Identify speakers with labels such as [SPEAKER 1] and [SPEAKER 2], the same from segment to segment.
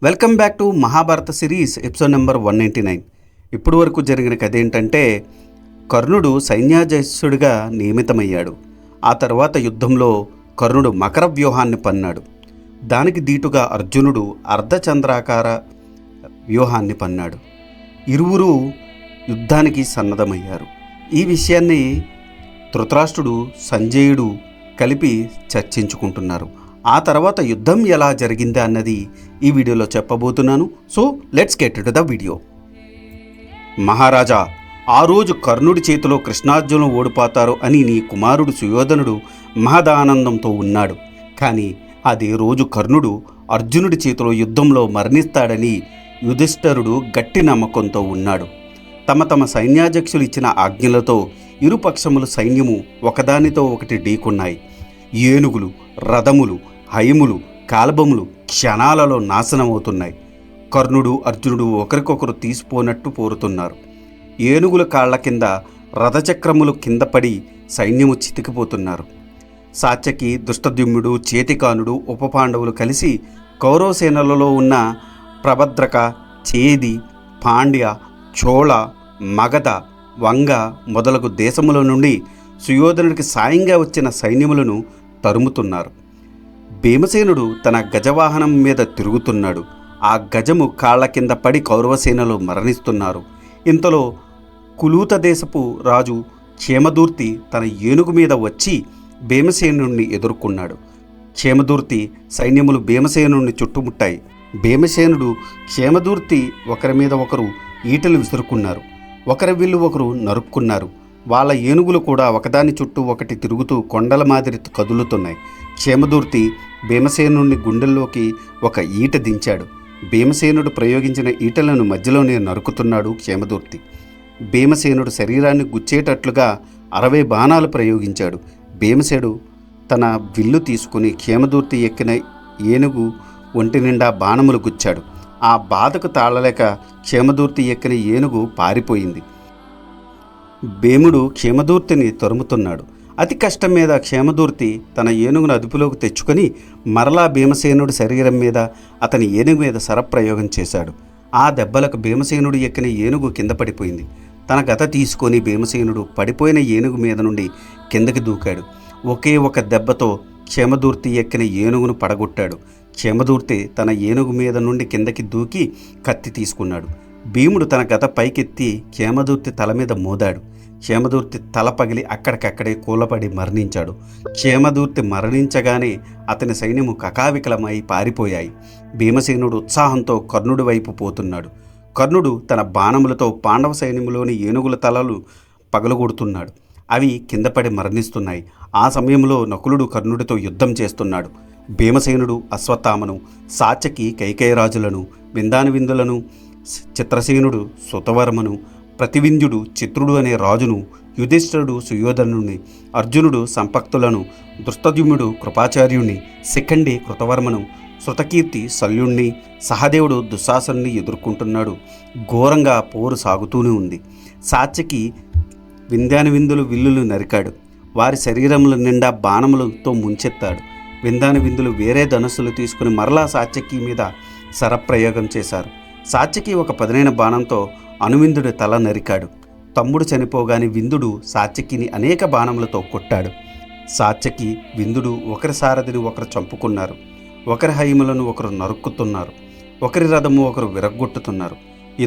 [SPEAKER 1] Welcome back to Mahabharata series episode number 199. ఇప్పుడు వరకు జరిగిన కథ ఏంటంటే, కర్ణుడు సైన్యాధ్యక్షుడిగా నియమితమయ్యాడు. ఆ తర్వాత యుద్ధంలో కర్ణుడు మకర వ్యూహాన్ని పన్నాడు. దానికి దీటుగా అర్జునుడు అర్ధచంద్రాకార వ్యూహాన్ని పన్నాడు. ఇరువురు యుద్ధానికి సన్నద్ధమయ్యారు. ఈ విషయాన్ని ధృతరాష్ట్రుడు సంజయుడు కలిపి చర్చించుకుంటున్నారు. ఆ తర్వాత యుద్ధం ఎలా జరిగిందా అన్నది ఈ వీడియోలో చెప్పబోతున్నాను. So let's get to the video. మహారాజా, ఆ రోజు కర్ణుడి చేతిలో కృష్ణార్జునులు ఓడిపోతారు అని నీ కుమారుడు సుయోధనుడు మహదానందంతో ఉన్నాడు. కానీ అదే రోజు కర్ణుడు అర్జునుడి చేతిలో యుద్ధంలో మరణిస్తాడని యుధిష్ఠిరుడు గట్టి నమ్మకంతో ఉన్నాడు. తమ సైన్యాధ్యక్షులు ఇచ్చిన ఆజ్ఞలతో ఇరుపక్షములు సైన్యము ఒకదానితో ఒకటి ఢీకొన్నాయి. ఏనుగులు, రథములు, హయములు, కాల్బములు క్షణాలలో నాశనమవుతున్నాయి. కర్ణుడు అర్జునుడు ఒకరికొకరు తీసిపోనట్టు పోరుతున్నారు. ఏనుగుల కాళ్ల కింద రథచక్రములు కింద పడి సైన్యము చితికిపోతున్నారు. సాత్యకి, దుష్టద్యుమ్నుడు, చేతికానుడు, ఉపపాండవులు కలిసి కౌరవసేనలలో ఉన్న ప్రభద్రక, చేది, పాండ్య, చోళ, మగధ, వంగ మొదలగు దేశముల నుండి సుయోధనుడికి సాయంగా వచ్చిన సైన్యములను తరుముతున్నారు. భీమసేనుడు తన గజవాహనం మీద తిరుగుతున్నాడు. ఆ గజము కాళ్ల కింద పడి కౌరవసేనలు మరణిస్తున్నారు. ఇంతలో కులూత దేశపు రాజు క్షేమదూర్తి తన ఏనుగు మీద వచ్చి భీమసేనుడిని ఎదుర్కొన్నాడు. క్షేమదూర్తి సైన్యములు భీమసేనుడిని చుట్టుముట్టాయి. భీమసేనుడు, క్షేమదూర్తి ఒకరి మీద ఒకరు ఈటలు విసురుకున్నారు. ఒకరి విల్లు ఒకరు నరుక్కున్నారు. వాళ్ళ ఏనుగులు కూడా ఒకదాని చుట్టూ ఒకటి తిరుగుతూ కొండల మాదిరి కదులుతున్నాయి. క్షేమదూర్తి భీమసేనుడిని గుండెల్లోకి ఒక ఈట దించాడు. భీమసేనుడు ప్రయోగించిన ఈటలను మధ్యలోనే నరుకుతున్నాడు క్షేమదూర్తి. భీమసేనుడు శరీరాన్ని గుచ్చేటట్లుగా 60 బాణాలు ప్రయోగించాడు. భీమసేనుడు తన విల్లు తీసుకుని క్షేమదూర్తి ఎక్కిన ఏనుగు ఒంటి నిండా బాణములు గుచ్చాడు. ఆ బాధకు తాళలేక క్షేమదూర్తి ఎక్కిన ఏనుగు పారిపోయింది. భీముడు క్షేమదూర్తిని తరుముతున్నాడు. అతి కష్టం మీద క్షేమదూర్తి తన ఏనుగును అదుపులోకి తెచ్చుకొని మరలా భీమసేనుడి శరీరం మీద, అతని ఏనుగు మీద శరప్రయోగం చేశాడు. ఆ దెబ్బలకు భీమసేనుడు ఎక్కిన ఏనుగు కింద పడిపోయింది. తన గద తీసుకొని భీమసేనుడు పడిపోయిన ఏనుగు మీద నుండి కిందకి దూకాడు. ఒకే ఒక దెబ్బతో క్షేమదూర్తి ఎక్కిన ఏనుగును పడగొట్టాడు. క్షేమదూర్తి తన ఏనుగు మీద నుండి కిందకి దూకి కత్తి తీసుకున్నాడు. భీముడు తన గద పైకెత్తి క్షేమదూర్తి తల మీద మోదాడు. క్షేమదూర్తి తల పగిలి అక్కడికక్కడే కూలపడి మరణించాడు. క్షేమదూర్తి మరణించగానే అతని సైన్యము కకావికలమై పారిపోయాయి. భీమసేనుడు ఉత్సాహంతో కర్ణుడి వైపు పోతున్నాడు. కర్ణుడు తన బాణములతో పాండవ సైన్యంలోని ఏనుగుల తలలు పగలగొడుతున్నాడు. అవి కిందపడి మరణిస్తున్నాయి. ఆ సమయంలో నకులుడు కర్ణుడితో యుద్ధం చేస్తున్నాడు. భీమసేనుడు అశ్వత్థామను, సాత్యకి కైకేయరాజులను, విందానువిందులను, చిత్రసేనుడు సుతవర్మను, ప్రతివింధ్యుడు చిత్రుడు అనే రాజును, యుధిష్ఠిరుడు సుయోధనుని, అర్జునుడు సంపక్తులను, ధృష్టద్యుమ్నుడు కృపాచార్యుణ్ణి, శిఖండి కృతవర్మను, శృతకీర్తి శల్యుణ్ణి, సహదేవుడు దుశ్శాసనుని ఎదుర్కొంటున్నాడు. ఘోరంగా పోరు సాగుతూనే ఉంది. సాత్యకి వింధ్యానువిందులు విల్లులు నరికాడు. వారి శరీరముల నిండా బాణములతో ముంచెత్తాడు. వింధ్యానువిందులు వేరే ధనుస్సులు తీసుకుని మరలా సాత్యకి మీద శరప్రయోగం చేశారు. సాత్యకి ఒక పదునైన బాణంతో అనువిందుడి తల నరికాడు. తమ్ముడు చనిపోగానే విందుడు సాత్యకిని అనేక బాణములతో కొట్టాడు. సాత్యకి, విందుడు ఒకరి సారథిని ఒకరు చంపుకున్నారు. ఒకరి హయములను ఒకరు నరుక్కుతున్నారు. ఒకరి రథము ఒకరు విరగ్గొట్టుతున్నారు.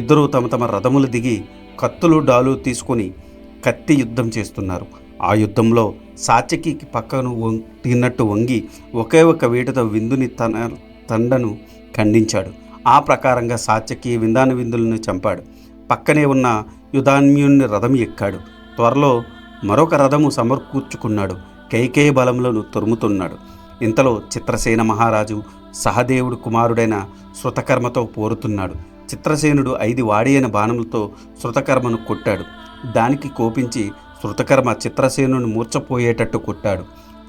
[SPEAKER 1] ఇద్దరూ తమ రథములు దిగి కత్తులు డాలు తీసుకొని కత్తి యుద్ధం చేస్తున్నారు. ఆ యుద్ధంలో సాత్యకి పక్కను తిన్నట్టు వంగి ఒకే ఒక వేటతో విందుని తన తండను ఖండించాడు. ఆ ప్రకారంగా సాత్యకి విందానువిందులను చంపాడు. పక్కనే ఉన్న యుధాన్యుని రథం ఎక్కాడు. త్వరలో మరొక రథము సమకూర్చుకున్నాడు. కైకేయ బలములను తరుముతున్నాడు. ఇంతలో చిత్రసేన మహారాజు సహదేవుడు కుమారుడైన శృతకర్మతో పోరుతున్నాడు. చిత్రసేనుడు 5 వాడి అయిన బాణములతో శృతకర్మను కొట్టాడు. దానికి కోపించి శృతకర్మ చిత్రసేనుని మూర్చపోయేటట్టు కొట్టాడు.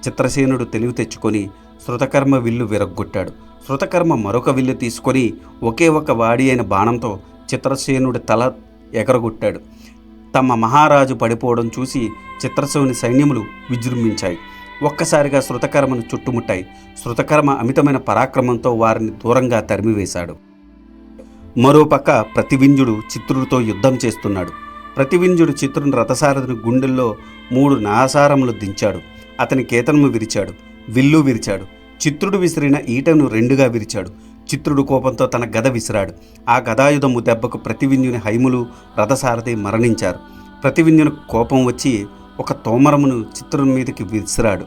[SPEAKER 1] చిత్రసేనుడు తెలివి తెచ్చుకొని శృతకర్మ విల్లు విరగ్గొట్టాడు. శృతకర్మ మరొక విల్లు తీసుకొని ఒకే ఒక వాడి అయిన బాణంతో చిత్రసేనుడి తల ఎగరగొట్టాడు. తమ మహారాజు పడిపోవడం చూసి చిత్రసేనుని సైన్యములు విజృంభించాయి. ఒక్కసారిగా శృతకర్మను చుట్టుముట్టాయి. శృతకర్మ అమితమైన పరాక్రమంతో వారిని దూరంగా తరిమివేశాడు. మరోపక్క ప్రతివింజుడు చిత్రుడితో యుద్ధం చేస్తున్నాడు. ప్రతివింజుడు చిత్రుని రథసారథిని గుండెల్లో 3 నాసారములు దించాడు. అతని కేతనము విరిచాడు, విల్లు విరిచాడు. చిత్రుడు విసిరిన ఈటను 2గా విరిచాడు. చిత్రుడు కోపంతో తన గద విసిరాడు. ఆ గదాయుధము దెబ్బకు ప్రతివింజుని హైములు రథసారథి మరణించారు. ప్రతివింజునికి కోపం వచ్చి ఒక తోమరమును చిత్రుని మీదకి విసిరాడు.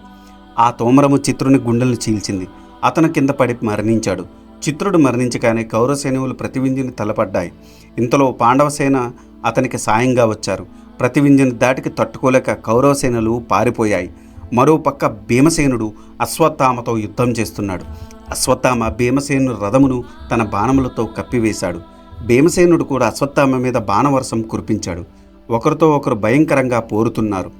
[SPEAKER 1] ఆ తోమరము చిత్రుని గుండెలను చీల్చింది. అతను కింద పడి మరణించాడు. చిత్రుడు మరణించగానే కౌరవసేనువులు ప్రతివింజుని తలపడ్డాయి. ఇంతలో పాండవసేన అతనికి సాయంగా వచ్చారు. ప్రతివింజుని దాటికి తట్టుకోలేక కౌరవసేనలు పారిపోయాయి. మరోపక్క భీమసేనుడు అశ్వత్థామతో యుద్ధం చేస్తున్నాడు. అశ్వత్థామ భీమసేనుని రథమును తన బాణములతో కప్పివేశాడు. భీమసేనుడు కూడా అశ్వత్థామ మీద బాణవర్షం కురిపించాడు. ఒకరితో ఒకరు భయంకరంగా పోరుతున్నారు.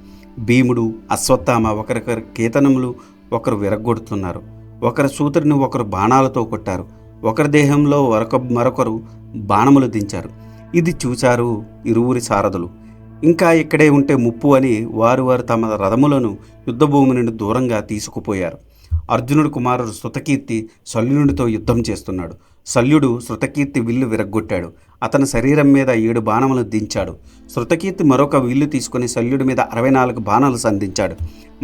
[SPEAKER 1] భీముడు అశ్వత్థామ ఒకరికొకరు కేతనములు ఒకరు విరగ్గొడుతున్నారు. ఒకరి సూత్రుని ఒకరు బాణాలతో కొట్టారు. ఒకరి దేహంలో మరొకరు బాణములు దించారు. ఇది చూచారు ఇరువురి సారథులు. ఇంకా ఇక్కడే ఉంటే ముప్పు అని వారు తమ రథములను యుద్ధభూమి నుండి దూరంగా తీసుకుపోయారు. అర్జునుడి కుమారుడు శృతకీర్తి శల్యునితో యుద్ధం చేస్తున్నాడు. శల్యుడు శృతకీర్తి విల్లు విరగ్గొట్టాడు. అతని శరీరం మీద 7 బాణములు దించాడు. శృతకీర్తి మరొక విల్లు తీసుకుని శల్యుడి మీద 64 బాణాలు సంధించాడు.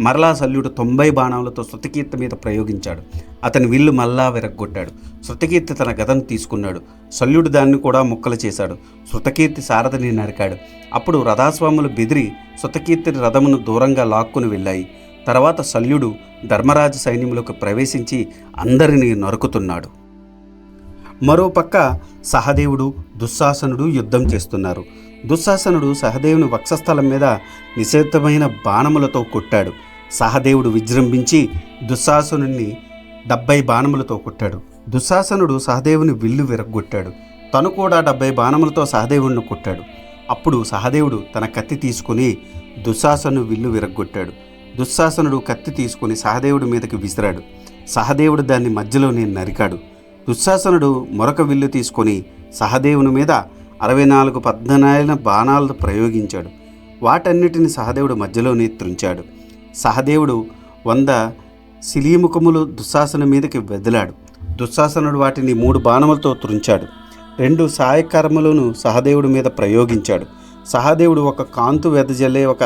[SPEAKER 1] మరలా శల్యుడు 90 బాణాలతో శృతకీర్తి మీద ప్రయోగించాడు. అతని విల్లు మళ్ళా విరగ్గొట్టాడు. శృతకీర్తి తన గదను తీసుకున్నాడు. శల్యుడు దాన్ని కూడా ముక్కలు చేశాడు. శృతకీర్తి సారథిని నరికాడు. అప్పుడు రథాస్వాములు బెదిరి శృతకీర్తి రథమును దూరంగా లాక్కుని వెళ్ళాయి. తర్వాత శల్యుడు ధర్మరాజు సైన్యంలోకి ప్రవేశించి అందరినీ నరుకుతున్నాడు. మరోపక్క సహదేవుడు దుశ్శాసనుడు యుద్ధం చేస్తున్నారు. దుశ్శాసనుడు సహదేవుని వక్షస్థలం మీద నిషిద్ధమైన బాణములతో కొట్టాడు. సహదేవుడు విజృంభించి దుశ్శాసనుడిని 70 బాణములతో కొట్టాడు. దుశ్శాసనుడు సహదేవుని విల్లు విరగ్గొట్టాడు. తను కూడా 70 బాణములతో సహదేవుడిని కొట్టాడు. అప్పుడు సహదేవుడు తన కత్తి తీసుకుని దుశ్శాసను విల్లు విరగ్గొట్టాడు. దుశ్శాసనుడు కత్తి తీసుకుని సహదేవుడి మీదకి విసిరాడు. సహదేవుడు దాన్ని మధ్యలోనే నరికాడు. దుశ్శాసనుడు మరొక విల్లు తీసుకొని సహదేవుని మీద 64 పద్దనైన బాణాలను ప్రయోగించాడు. వాటన్నిటిని సహదేవుడు మధ్యలోనే త్రుంచాడు. సహదేవుడు 100 శిలీముఖములు దుశ్శాసను మీదకి వదిలాడు. దుశ్శాసనుడు వాటిని 3 బాణములతో త్రుంచాడు. 2 సాయకర్మలను సహదేవుడి మీద ప్రయోగించాడు. సహదేవుడు ఒక కాంతు వెదజల్లే ఒక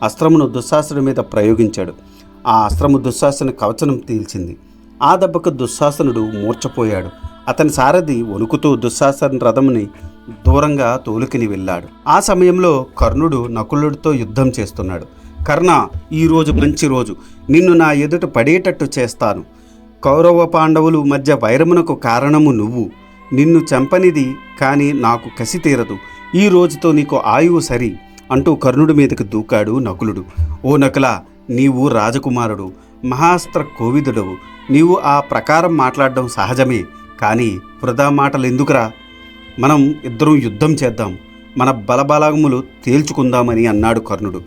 [SPEAKER 1] అస్త్రమును దుశ్శాసనుడి మీద ప్రయోగించాడు. ఆ అస్త్రము దుశ్శాసను కవచనం తీల్చింది. ఆ దెబ్బకు దుశ్శాసనుడు మూర్ఛపోయాడు. అతని సారథి వణుకుతూ దుశ్శాసన రథముని దూరంగా తోలుకుని వెళ్ళాడు. ఆ సమయంలో కర్ణుడు నకులుడితో యుద్ధం చేస్తున్నాడు. కర్ణ, ఈరోజు మంచి రోజు, నిన్ను నా ఎదుట పడేటట్టు చేస్తాను. కౌరవ పాండవులు మధ్య వైరమునకు కారణము నువ్వు. నిన్ను చంపనిది కానీ నాకు కసి తీరదు. ఈ రోజుతో నీకు ఆయువు సరి అంటూ కర్ణుడి మీదకి దూకాడు నకులుడు. ఓ నకుల, నీవు రాజకుమారుడు, మహాస్త్ర కోవిదుడవు. నీవు ఆ ప్రకారం మాట్లాడడం సహజమే, కానీ వృధా మాటలు ఎందుకురా? మనం ఇద్దరం యుద్ధం చేద్దాం, మన బలబలములు తేల్చుకుందామని అన్నాడు కర్ణుడు.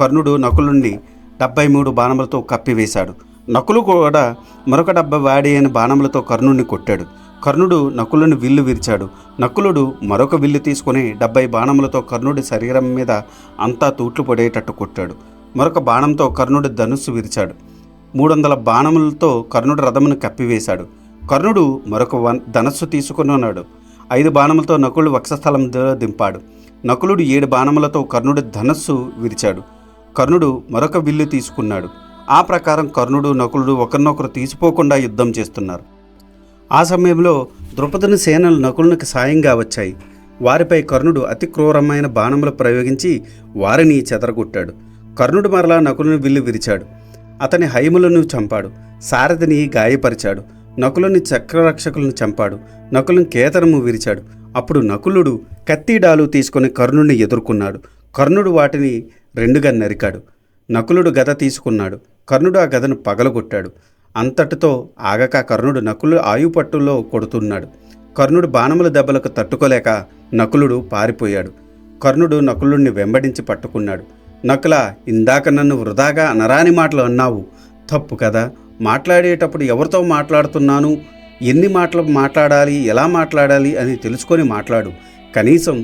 [SPEAKER 1] కర్ణుడు నకులుణ్ణి 73 బాణములతో కప్పివేశాడు. నకులు కూడా మరొక 70 వాడి అయిన బాణములతో కర్ణుడిని కొట్టాడు. కర్ణుడు నకులుని విల్లు విరిచాడు. నకులుడు మరొక విల్లు తీసుకుని 70 బాణములతో కర్ణుడి శరీరం మీద అంతా తూట్లు పడేటట్టు కొట్టాడు. మరొక బాణంతో కర్ణుడి ధనుస్సు విరిచాడు. 300 బాణములతో కర్ణుడి రథమును కప్పివేశాడు. కర్ణుడు మరొక ధనస్సు తీసుకున్నాడు. 5 బాణములతో నకులుడు వక్షస్థలం దింపాడు. నకులుడు 7 బాణములతో కర్ణుడి ధనస్సు విరిచాడు. కర్ణుడు మరొక విల్లు తీసుకున్నాడు. ఆ ప్రకారం కర్ణుడు నకులుడు ఒకరినొకరు తీసిపోకుండా యుద్ధం చేస్తున్నారు. ఆ సమయంలో ద్రౌపదుని సేనలు నకులునికి సాయంగా వచ్చాయి. వారిపై కర్ణుడు అతి క్రూరమైన బాణములు ప్రయోగించి వారిని చెదరగొట్టాడు. కర్ణుడు మరలా నకులుని విల్లు విరిచాడు. అతని హైములను చంపాడు. సారథిని గాయపరిచాడు. నకులుని చక్రరక్షకులను చంపాడు. నకులుని కేతనము విరిచాడు. అప్పుడు నకులుడు కత్తిడాలు తీసుకుని కర్ణుడిని ఎదుర్కొన్నాడు. కర్ణుడు వాటిని 2గా నరికాడు. నకులుడు గద తీసుకున్నాడు. కర్ణుడు ఆ గదను పగలగొట్టాడు. అంతటితో ఆగక కర్ణుడు నకులు ఆయుపట్టులో కొడుతున్నాడు. కర్ణుడు బాణముల దెబ్బలకు తట్టుకోలేక నకులుడు పారిపోయాడు. కర్ణుడు నకులుడిని వెంబడించి పట్టుకున్నాడు. నకుల, ఇందాక నన్ను వృధాగా అనరాని మాటలు అన్నావు, తప్పు కదా. మాట్లాడేటప్పుడు ఎవరితో మాట్లాడుతున్నాను, ఎన్ని మాటలు మాట్లాడాలి, ఎలా మాట్లాడాలి అని తెలుసుకొని మాట్లాడు. కనీసం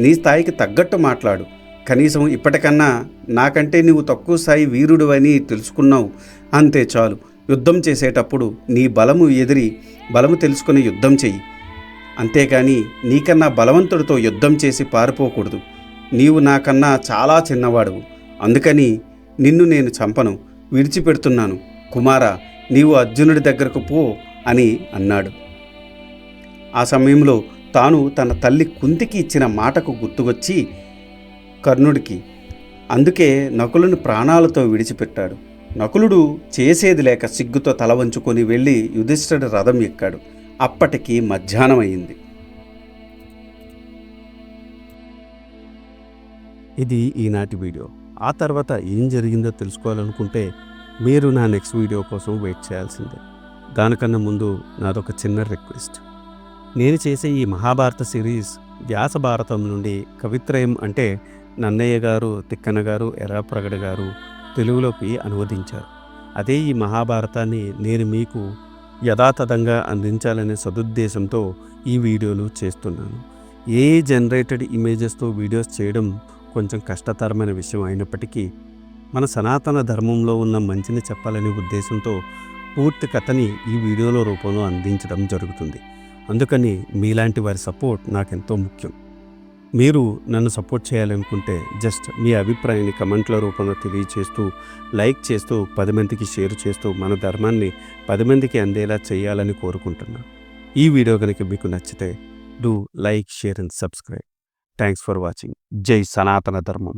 [SPEAKER 1] నీ స్థాయికి తగ్గట్టు మాట్లాడు. కనీసం ఇప్పటికన్నా నాకంటే నీవు తక్కువ స్థాయి వీరుడు అని తెలుసుకున్నావు, అంతే చాలు. యుద్ధం చేసేటప్పుడు నీ బలము ఎదిరి బలము తెలుసుకుని యుద్ధం చెయ్యి. అంతేకాని నీకన్నా బలవంతుడితో యుద్ధం చేసి పారిపోకూడదు. నీవు నాకన్నా చాలా చిన్నవాడువు, అందుకని నిన్ను నేను చంపను, విడిచిపెడుతున్నాను. కుమారా, నీవు అర్జునుడి దగ్గరకు పో అని అన్నాడు. ఆ సమయంలో తాను తన తల్లి కుంతికి ఇచ్చిన మాటకు గుర్తుకొచ్చి కర్ణుడికి అందుకే నకులుని ప్రాణాలతో విడిచిపెట్టాడు. నకులుడు చేసేది లేక సిగ్గుతో తల వంచుకొని వెళ్ళి యుధిష్ఠిరుడి రథం ఎక్కాడు. అప్పటికి మధ్యాహ్నం అయింది.
[SPEAKER 2] ఇది ఈనాటి వీడియో. ఆ తర్వాత ఏం జరిగిందో తెలుసుకోవాలనుకుంటే మీరు నా నెక్స్ట్ వీడియో కోసం వెయిట్ చేయాల్సిందే. దానికన్నా ముందు నాదొక చిన్న రిక్వెస్ట్. నేను చేసే ఈ మహాభారత సిరీస్ వ్యాస భారతం నుండి కవిత్రయం అంటే నన్నయ్య గారు, తిక్కన గారు, ఎర్రాప్రగడ గారు తెలుగులోకి అనువదించారు. అదే ఈ మహాభారతాన్ని నేను మీకు యథాతథంగా అందించాలనే సదుద్దేశంతో ఈ వీడియోలు చేస్తున్నాను. ఏ జనరేటెడ్ ఇమేజెస్తో వీడియోస్ చేయడం కొంచెం కష్టతరమైన విషయం అయినప్పటికీ మన సనాతన ధర్మంలో ఉన్న మంచిని చెప్పాలనే ఉద్దేశంతో పూర్తి కథని ఈ వీడియోలో రూపంలో అందించడం జరుగుతుంది. అందుకని మీలాంటి వారి సపోర్ట్ నాకెంతో ముఖ్యం. మీరు నన్ను సపోర్ట్ చేయాలనుకుంటే జస్ట్ మీ అభిప్రాయాన్ని కమెంట్ల రూపంలో తెలియచేస్తూ, లైక్ చేస్తూ, 10 మందికి షేర్ చేస్తూ మన ధర్మాన్ని 10 మందికి అందేలా చేయాలని కోరుకుంటున్నాను. ఈ వీడియో కనుక మీకు నచ్చితే do like, share and subscribe. Thanks for watching. జై సనాతన ధర్మం.